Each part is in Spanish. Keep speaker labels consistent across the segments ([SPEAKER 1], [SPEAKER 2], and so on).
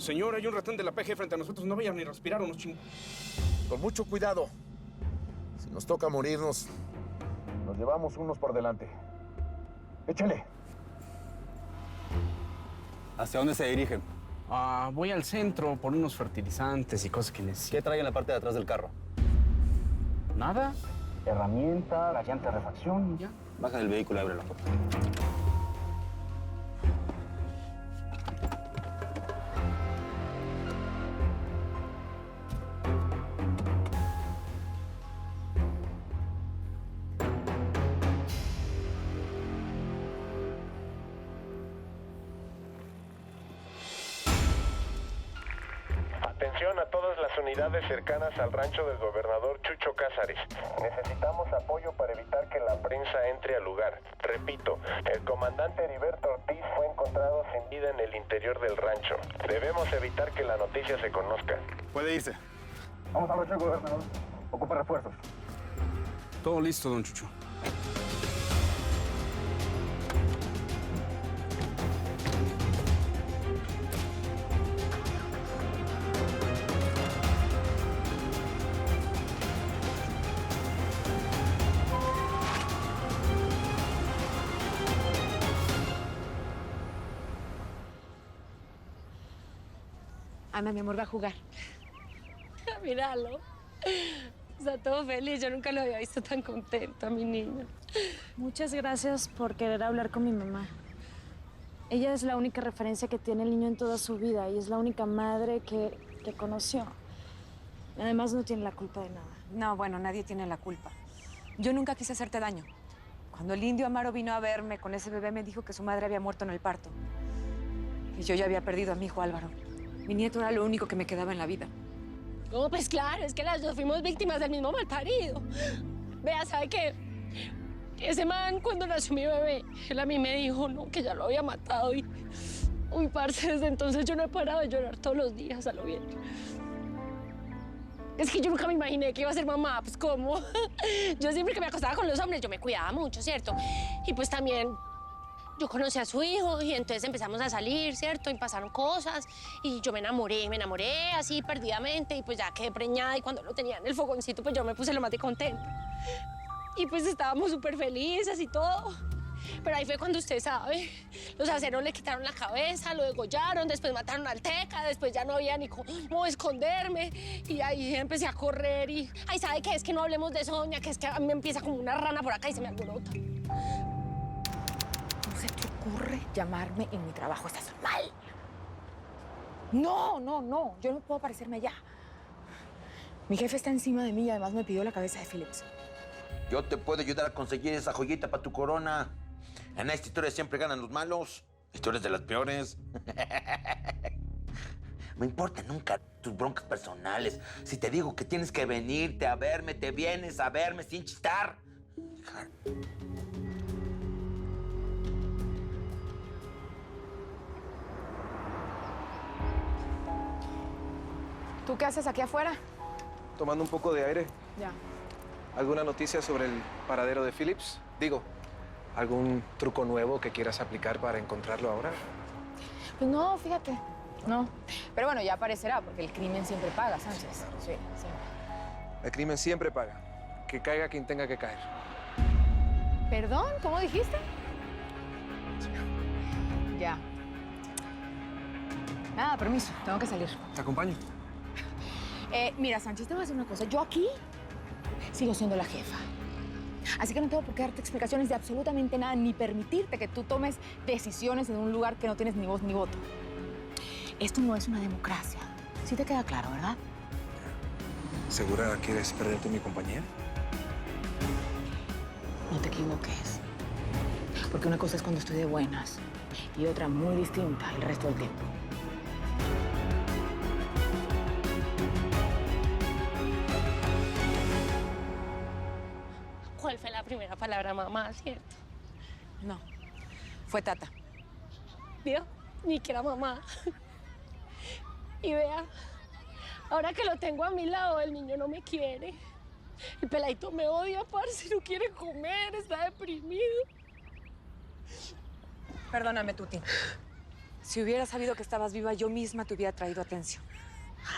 [SPEAKER 1] Señor, hay un ratón de la PG frente a nosotros. No vayan ni respirar unos chingos.
[SPEAKER 2] Con mucho cuidado. Si nos toca morirnos, nos llevamos unos por delante. Échale.
[SPEAKER 3] ¿Hacia dónde se dirigen?
[SPEAKER 1] Voy al centro por unos fertilizantes y cosas que necesito.
[SPEAKER 3] ¿Qué trae en la parte de atrás del carro?
[SPEAKER 1] ¿Nada? Herramienta, la llanta de refacción y ya.
[SPEAKER 3] Baja del vehículo y abre la puerta.
[SPEAKER 4] Atención a todas las unidades cercanas al rancho del gobernador Chucho Cázares. Necesitamos apoyo para evitar que la prensa entre al lugar. Repito, el comandante Heriberto Ortiz fue encontrado sin vida en el interior del rancho. Debemos evitar que la noticia se conozca.
[SPEAKER 3] Puede irse.
[SPEAKER 2] Vamos al rancho, gobernador. Ocupa refuerzos.
[SPEAKER 1] Todo listo, don Chucho.
[SPEAKER 5] Ana, mi amor, va a jugar. Míralo. Está todo feliz. Yo nunca lo había visto tan contento a mi niño.
[SPEAKER 6] Muchas gracias por querer hablar con mi mamá. Ella es la única referencia que tiene el niño en toda su vida y es la única madre que conoció. Además, no tiene la culpa de nada.
[SPEAKER 5] No, bueno, nadie tiene la culpa. Yo nunca quise hacerte daño. Cuando el indio Amaro vino a verme con ese bebé, me dijo que su madre había muerto en el parto. Y yo ya había perdido a mi hijo Álvaro. Mi nieto era lo único que me quedaba en la vida.
[SPEAKER 7] No, pues claro, es que las dos fuimos víctimas del mismo malparido. Vea, ¿sabe qué? Ese man, cuando nació mi bebé, él a mí me dijo, no, que ya lo había matado y... Uy, parce, desde entonces yo no he parado de llorar todos los días, a lo bien. Es que yo nunca me imaginé que iba a ser mamá, pues ¿cómo? Yo siempre que me acostaba con los hombres, yo me cuidaba mucho, ¿cierto? Y pues también... Yo conocí a su hijo y entonces empezamos a salir, ¿cierto? Y pasaron cosas y yo me enamoré así perdidamente y pues ya quedé preñada y cuando lo tenía en el fogoncito pues yo me puse lo más de contenta. Y pues estábamos súper felices y todo. Pero ahí fue cuando usted sabe, los aceros le quitaron la cabeza, lo degollaron, después mataron al Teca, después ya no había ni cómo esconderme y ahí empecé a correr y... Ay, ¿sabe qué? Es que no hablemos de Sonia, que es que a mí me empieza como una rana por acá y se me alborota.
[SPEAKER 5] ¿Cómo se te ocurre llamarme en mi trabajo? Estás mal. No. Yo no puedo parecerme allá. Mi jefe está encima de mí y además me pidió la cabeza de Phillips.
[SPEAKER 8] Yo te puedo ayudar a conseguir esa joyita para tu corona. En esta historia siempre ganan los malos. Historias de las peores. No importa nunca tus broncas personales. Si te digo que tienes que venirte a verme, te vienes a verme sin chistar.
[SPEAKER 5] ¿Tú qué haces aquí afuera?
[SPEAKER 9] Tomando un poco de aire.
[SPEAKER 5] Ya.
[SPEAKER 9] ¿Alguna noticia sobre el paradero de Phillips? Digo, ¿algún truco nuevo que quieras aplicar para encontrarlo ahora?
[SPEAKER 5] Pues no, fíjate. No. Pero bueno, ya aparecerá, porque el crimen siempre paga, Sánchez.
[SPEAKER 9] Claro.
[SPEAKER 5] Sí.
[SPEAKER 9] El crimen siempre paga. Que caiga quien tenga que caer.
[SPEAKER 5] ¿Perdón? ¿Cómo dijiste?
[SPEAKER 9] Sí.
[SPEAKER 5] Ya. Nada, permiso. Tengo que salir.
[SPEAKER 9] ¿Te acompaño?
[SPEAKER 5] Mira, Sánchez, te voy a decir una cosa. Yo aquí sigo siendo la jefa. Así que no tengo por qué darte explicaciones de absolutamente nada, ni permitirte que tú tomes decisiones en un lugar que no tienes ni voz ni voto. Esto no es una democracia. Sí te queda claro, ¿verdad?
[SPEAKER 9] ¿Segura quieres perderte mi compañía?
[SPEAKER 5] No te equivoques. Porque una cosa es cuando estoy de buenas y otra muy distinta el resto del tiempo.
[SPEAKER 7] ¿Cuál fue la primera palabra, mamá, cierto?
[SPEAKER 5] No, fue Tata.
[SPEAKER 7] ¿Vio? Ni que era mamá. Y vea, ahora que lo tengo a mi lado, el niño no me quiere. El peladito me odia, parce, no quiere comer, está deprimido.
[SPEAKER 5] Perdóname, Tuti.
[SPEAKER 10] Si hubiera sabido que estabas viva, yo misma te hubiera traído a Atencio.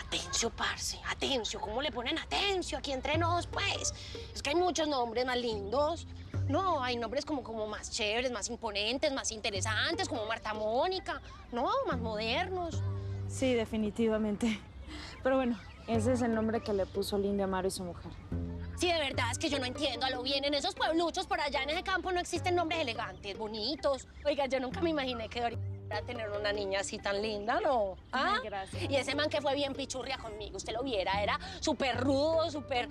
[SPEAKER 7] Atencio, parce, Atencio. ¿Cómo le ponen Atencio aquí entre nos, pues? Es que hay muchos nombres más lindos. No, hay nombres como más chéveres, más imponentes, más interesantes, como Marta Mónica. No, más modernos.
[SPEAKER 6] Sí, definitivamente. Pero bueno, ese es el nombre que le puso Linda Amaro y su mujer.
[SPEAKER 7] Sí, de verdad, es que yo no entiendo. A lo bien, en esos puebluchos por allá en ese campo no existen nombres elegantes, bonitos. Oiga, yo nunca me imaginé que ahorita tener una niña así tan linda, ¿no? ¿Ah?
[SPEAKER 6] Ay, gracias.
[SPEAKER 7] Y ese man que fue bien pichurria conmigo, usted lo viera, era súper rudo, súper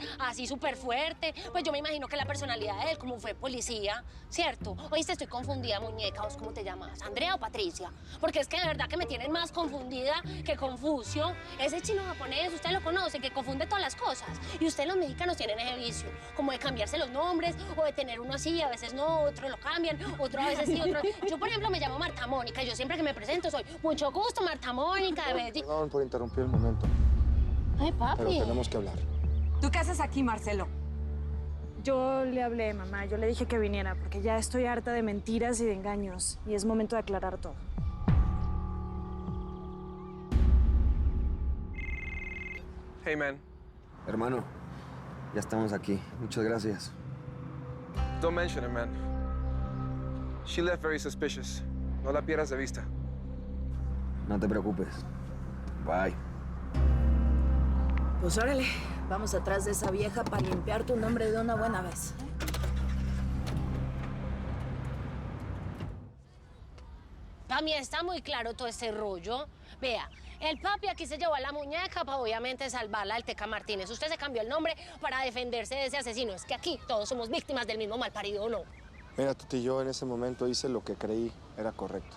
[SPEAKER 7] fuerte. Pues yo me imagino que la personalidad de él, como fue policía, ¿cierto? Oíste, estoy confundida, muñeca. ¿Vos cómo te llamas? ¿Andrea o Patricia? Porque es que de verdad que me tienen más confundida que Confucio. Ese chino japonés, usted lo conoce, que confunde todas las cosas. Y ustedes los mexicanos tienen ese vicio, como de cambiarse los nombres, o de tener uno así, a veces no, otro lo cambian, otro a veces sí, otro... Yo, por ejemplo, me llamo Marta Mónica, yo siempre que me presento soy mucho gusto, Marta Mónica, de Medellín.
[SPEAKER 11] Perdón por interrumpir el momento,
[SPEAKER 7] Ay, papi.
[SPEAKER 11] pero tenemos que hablar.
[SPEAKER 10] ¿Tú qué haces aquí, Marcelo?
[SPEAKER 6] Yo le hablé, mamá, yo le dije que viniera, porque ya estoy harta de mentiras y de engaños, y es momento de aclarar todo.
[SPEAKER 9] Hey, man.
[SPEAKER 11] Hermano, ya estamos aquí. Muchas gracias.
[SPEAKER 9] Don't mention it, man. She left very suspicious. No la pierdas de vista.
[SPEAKER 11] No te preocupes. Bye.
[SPEAKER 12] Pues órale, vamos atrás de esa vieja para limpiar tu nombre de una buena vez.
[SPEAKER 7] Para mí está muy claro todo este rollo. Vea, el papi aquí se llevó a la muñeca para obviamente salvarla del Teca Martínez. Usted se cambió el nombre para defenderse de ese asesino. Es que aquí todos somos víctimas del mismo malparido, ¿o no?
[SPEAKER 11] Mira, Tuti, yo en ese momento hice lo que creí era correcto.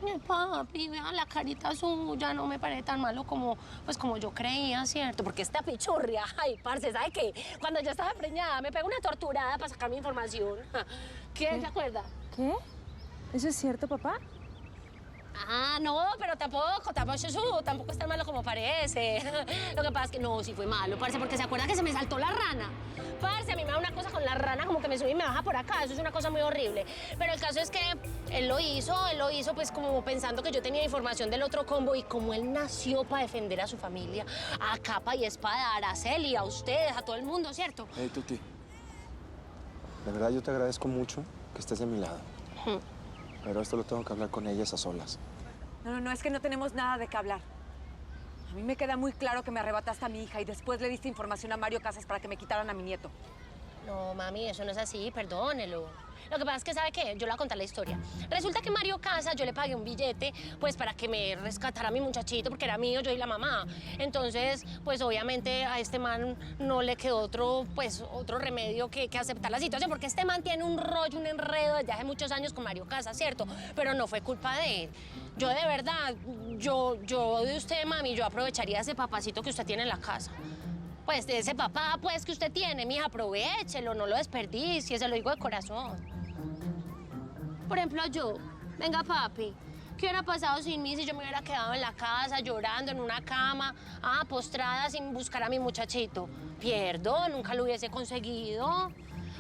[SPEAKER 7] Mi papi, vea la carita suya, no me parece tan malo como yo creía, ¿cierto? Porque esta pichurria, ay, parce, ¿sabe qué? Cuando yo estaba preñada, me pegó una torturada para sacar mi información. ¿Qué? ¿Se acuerda?
[SPEAKER 6] ¿Qué? ¿Eso es cierto, papá?
[SPEAKER 7] Ah, no, pero tampoco es tan malo como parece. Lo que pasa es que no, sí fue malo, parce, porque se acuerda que se me saltó la rana. Parce, a mí me da una cosa con la rana, como que me sube y me baja por acá, eso es una cosa muy horrible. Pero el caso es que él lo hizo pues como pensando que yo tenía información del otro combo y como él nació para defender a su familia, a capa y espada, a Araceli, a ustedes, a todo el mundo, ¿cierto?
[SPEAKER 11] Hey, Tuti. De verdad yo te agradezco mucho que estés de mi lado. Pero esto lo tengo que hablar con ellas a solas.
[SPEAKER 10] No, es que no tenemos nada de qué hablar. A mí me queda muy claro que me arrebataste a mi hija y después le diste información a Mario Casas para que me quitaran a mi nieto.
[SPEAKER 7] No, mami, eso no es así, perdónelo. Lo que pasa es que, ¿sabe qué? Yo le voy a contar la historia. Resulta que Mario Casas, yo le pagué un billete, pues, para que me rescatara a mi muchachito, porque era mío, yo y la mamá. Entonces, pues, obviamente, a este man no le quedó otro remedio que aceptar la situación, porque este man tiene un rollo, un enredo desde hace muchos años con Mario Casas, ¿cierto? Pero no fue culpa de él. Yo, de verdad, yo de usted, mami, yo aprovecharía ese papacito que usted tiene en la casa. Pues de ese papá, pues, que usted tiene, mija, aprovéchelo, no lo desperdicie, se lo digo de corazón. Por ejemplo, yo, venga, papi, ¿qué hubiera pasado sin mí si yo me hubiera quedado en la casa llorando en una cama, postrada sin buscar a mi muchachito? Pierdo, nunca lo hubiese conseguido.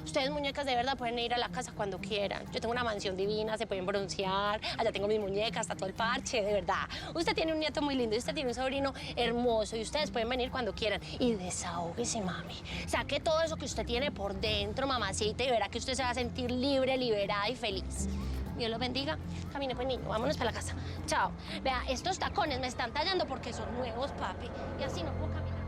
[SPEAKER 7] Ustedes, muñecas, de verdad pueden ir a la casa cuando quieran. Yo tengo una mansión divina, se pueden broncear. Allá tengo mis muñecas, está todo el parche, de verdad. Usted tiene un nieto muy lindo y usted tiene un sobrino hermoso y ustedes pueden venir cuando quieran. Y desahóguese, mami. Saque todo eso que usted tiene por dentro, mamacita, y verá que usted se va a sentir libre, liberada y feliz. Dios los bendiga. Camine, pues, niño, vámonos para la casa. Chao. Vea, estos tacones me están tallando porque son nuevos, papi. Y así no puedo caminar.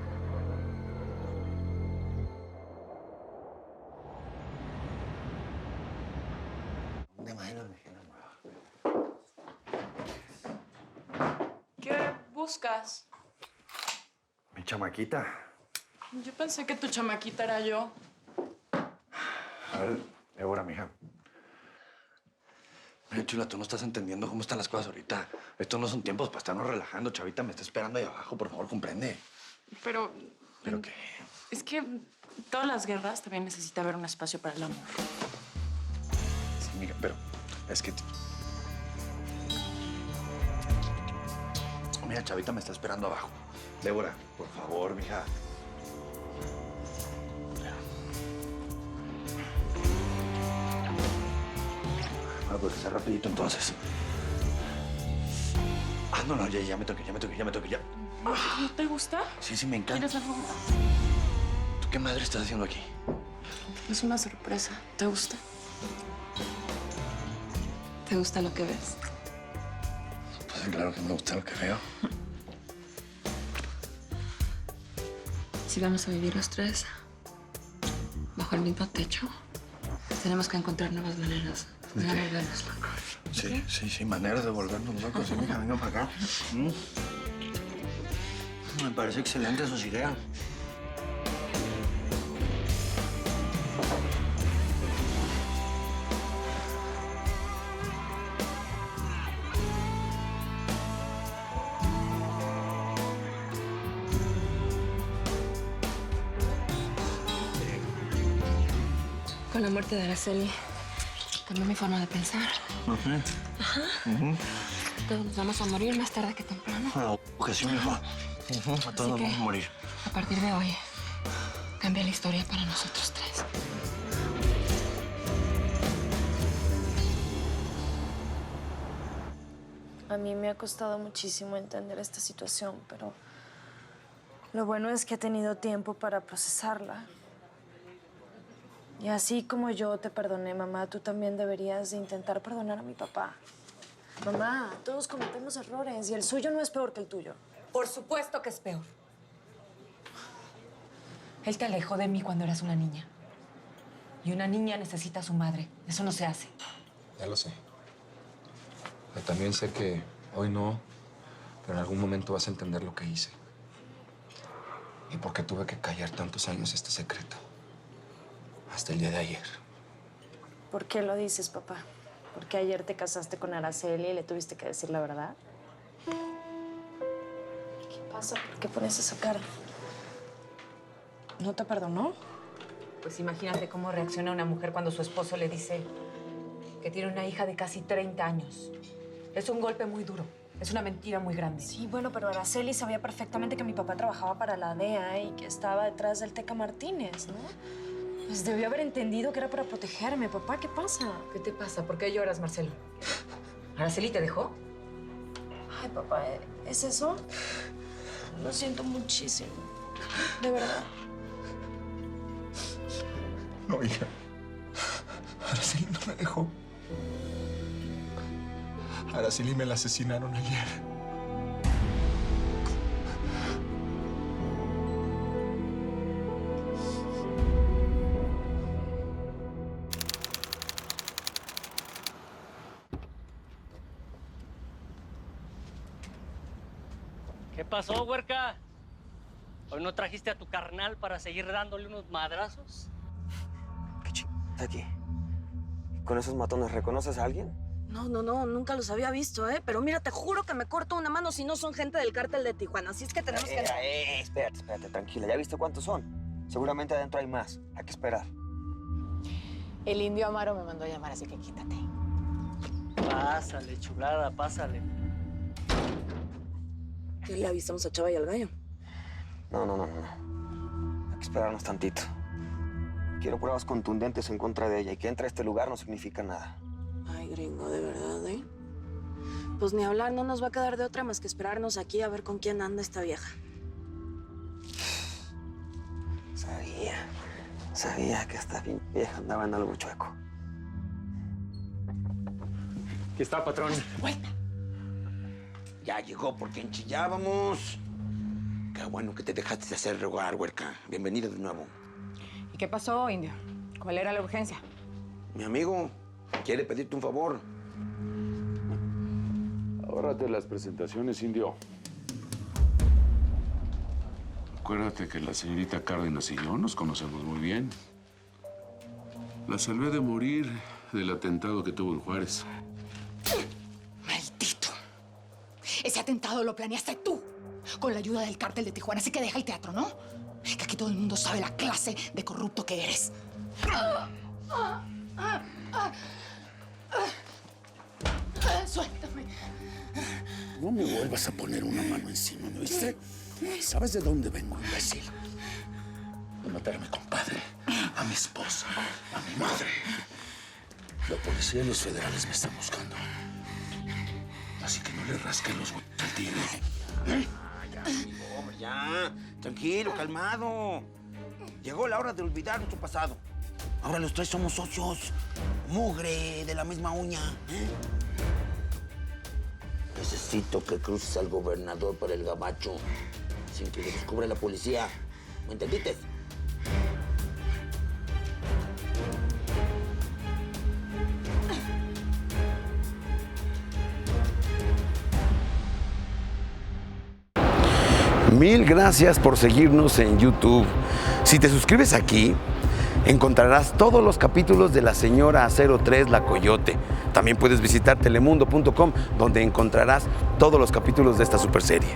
[SPEAKER 13] ¿Qué buscas?
[SPEAKER 14] Mi chamaquita.
[SPEAKER 13] Yo pensé que tu chamaquita era yo.
[SPEAKER 14] A ver, Débora, mija. Mira, chula, tú no estás entendiendo cómo están las cosas ahorita. Estos no son tiempos para estarnos relajando. Chavita me está esperando ahí abajo. Por favor, comprende.
[SPEAKER 13] Pero...
[SPEAKER 14] ¿Pero qué?
[SPEAKER 13] Es que todas las guerras también necesita haber un espacio para el amor.
[SPEAKER 14] Sí, mija, pero es que... Mira, Chavita me está esperando abajo. Débora, por favor, mija. Bueno, pues que sea rapidito entonces. No, ya me toqué, ya.
[SPEAKER 13] ¿No te gusta?
[SPEAKER 14] Sí, me encanta.
[SPEAKER 13] ¿Quieres algo?
[SPEAKER 14] ¿Tú qué madre estás haciendo aquí?
[SPEAKER 13] Es una sorpresa. ¿Te gusta? ¿Te gusta lo que ves?
[SPEAKER 14] Pues claro que me gusta lo que veo.
[SPEAKER 13] Si vamos a vivir los tres bajo el mismo techo, tenemos que encontrar nuevas maneras de no volvernos locos.
[SPEAKER 14] Sí, maneras de volvernos locos. Sí, mija, venga para acá. Me parece excelente sus ideas.
[SPEAKER 13] Con la muerte de Araceli, cambió mi forma de pensar. Ajá. Todos nos vamos a morir más tarde que temprano.
[SPEAKER 14] Que sí, mijo. A todos nos vamos a morir.
[SPEAKER 13] A partir de hoy, cambia la historia para nosotros tres.
[SPEAKER 6] A mí me ha costado muchísimo entender esta situación, pero lo bueno es que he tenido tiempo para procesarla. Y así como yo te perdoné, mamá, tú también deberías de intentar perdonar a mi papá. Mamá, todos cometemos errores y el suyo no es peor que el tuyo.
[SPEAKER 10] Por supuesto que es peor. Él te alejó de mí cuando eras una niña. Y una niña necesita a su madre. Eso no se hace.
[SPEAKER 11] Ya lo sé. Pero también sé que hoy no, pero en algún momento vas a entender lo que hice. Y por qué tuve que callar tantos años este secreto. Hasta el día de ayer.
[SPEAKER 6] ¿Por qué lo dices, papá? ¿Porque ayer te casaste con Araceli y le tuviste que decir la verdad? ¿Qué pasa? ¿Por qué pones esa cara? ¿No te perdonó?
[SPEAKER 10] Pues imagínate cómo reacciona una mujer cuando su esposo le dice que tiene una hija de casi 30 años. Es un golpe muy duro. Es una mentira muy grande.
[SPEAKER 6] Sí, bueno, pero Araceli sabía perfectamente que mi papá trabajaba para la DEA y que estaba detrás del Teca Martínez, ¿no? Pues debió haber entendido que era para protegerme. Papá, ¿qué pasa?
[SPEAKER 10] ¿Qué te pasa? ¿Por qué lloras, Marcelo? ¿Araceli te dejó?
[SPEAKER 6] Ay, papá, ¿es eso? Lo siento muchísimo. De verdad.
[SPEAKER 11] No, hija. Araceli no me dejó. Araceli me la asesinaron ayer.
[SPEAKER 15] ¿Qué pasó, huerca? ¿Hoy no trajiste a tu carnal para seguir dándole unos madrazos?
[SPEAKER 16] ¿Qué chingados aquí? ¿Con esos matones reconoces a alguien?
[SPEAKER 12] No, nunca los había visto, ¿eh? Pero mira, te juro que me corto una mano si no son gente del cártel de Tijuana. Así es que tenemos que...
[SPEAKER 16] Espérate, tranquila. ¿Ya viste cuántos son? Seguramente adentro hay más. Hay que esperar.
[SPEAKER 5] El indio Amaro me mandó a llamar, así que quítate.
[SPEAKER 15] Pásale, chulada, pásale.
[SPEAKER 12] ¿Qué le avisamos a Chava y al gallo?
[SPEAKER 16] No. Hay que esperarnos tantito. Quiero pruebas contundentes en contra de ella y que entre a este lugar no significa nada.
[SPEAKER 12] Ay, gringo, de verdad, ¿eh? Pues ni hablar, no nos va a quedar de otra más que esperarnos aquí a ver con quién anda esta vieja.
[SPEAKER 16] Sabía que esta vieja andaba en algo chueco.
[SPEAKER 1] Aquí está, patrón.
[SPEAKER 8] Vuelta. Ya llegó por quien chillábamos. Qué bueno que te dejaste de hacer rogar, huerca. Bienvenido de nuevo.
[SPEAKER 5] ¿Y qué pasó, indio? ¿Cuál era la urgencia?
[SPEAKER 8] Mi amigo quiere pedirte un favor.
[SPEAKER 17] Ahórrate de las presentaciones, indio. Acuérdate que la señorita Cárdenas y yo nos conocemos muy bien. La salvé de morir del atentado que tuvo en Juárez.
[SPEAKER 5] ¡Maldito! Ese atentado lo planeaste tú, con la ayuda del cártel de Tijuana. Así que deja el teatro, ¿no? Que aquí todo el mundo sabe la clase de corrupto que eres. Suéltame.
[SPEAKER 17] No me vuelvas a poner una mano encima, ¿me oíste? ¿Sabes de dónde vengo, imbécil? De matar a mi compadre, a mi esposa, a mi madre. La policía y los federales me están buscando. Así que no le rasquen los huevos al tigre.
[SPEAKER 8] Ya, amigo, hombre, ya. Tranquilo, calmado. Llegó la hora de olvidar nuestro pasado. Ahora los tres somos socios. Mugre de la misma uña. Necesito que cruces al gobernador para el gabacho sin que lo descubra la policía. ¿Me entendiste?
[SPEAKER 18] Mil gracias por seguirnos en YouTube. Si te suscribes aquí, encontrarás todos los capítulos de La Señora 03 La Coyote. También puedes visitar telemundo.com, donde encontrarás todos los capítulos de esta superserie.